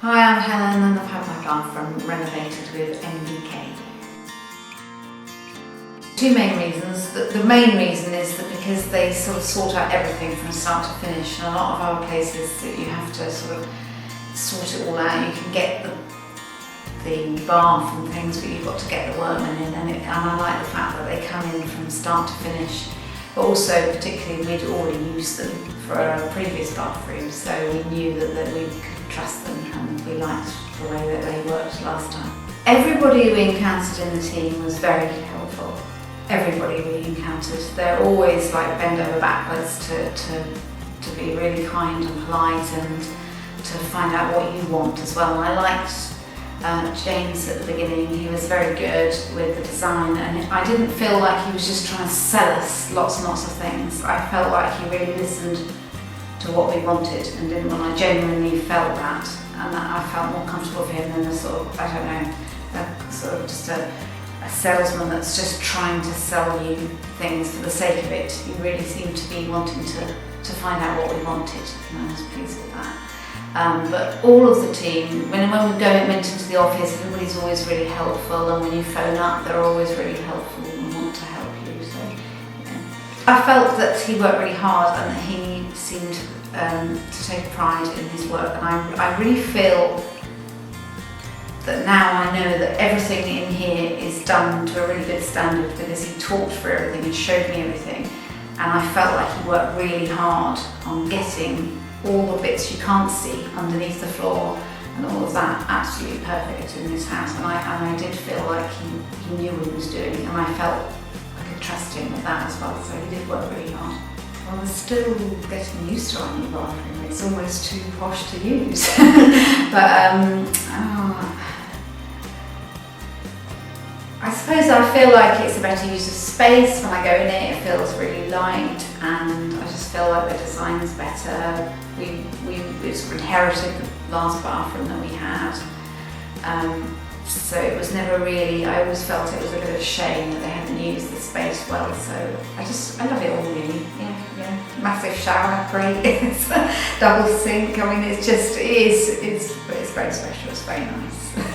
Hi, I'm Helen and I've had my bathroom renovated with NBK. Two main reasons. The main reason is that because they sort of sort out everything from start to finish, and a lot of our places that you have to sort of sort it all out. You can get the bath and things, but you've got to get the workmen in, and I like the fact that they come in from start to finish. But also, particularly, we'd already used them for our previous bathroom, so we knew that we could trust them, and we liked the way that they worked last time. Everybody we encountered in the team was very helpful. Everybody we encountered, they're always like bend over backwards to be really kind and polite and to find out what you want as well. And I liked James at the beginning. He was very good with the design, and I didn't feel like he was just trying to sell us lots and lots of things. I felt like he really listened to what we wanted and didn't want. I genuinely felt that, and that I felt more comfortable with him than a sort of, I don't know, just a salesman that's just trying to sell you things for the sake of it. He really seemed to be wanting to find out what we wanted, and I was pleased with that. But all of the team, when we went into the office, everybody's always really helpful, and when you phone up, they're always really helpful and want to help you. So, I felt that he worked really hard and that he seemed to take pride in his work, and I really feel that now I know that everything in here is done to a really good standard because he talked through everything and showed me everything, and I felt like he worked really hard on getting all the bits you can't see underneath the floor and all of that absolutely perfect in this house, and I did feel like he knew what he was doing, and I felt I could trust him with that as well, so he did work really hard. Well, we're still getting used to our new bathroom. It's almost too posh to use. But I suppose I feel like it's a better use of space. When I go in it, it feels really light, and I just feel like the design's better. We sort of inherited the last bathroom that we had, so it was never really, I always felt it was a bit of a shame that they hadn't used the space well, so I love it all really. Yeah. Massive shower, great. It's a double sink. I mean, it's very special, it's very nice.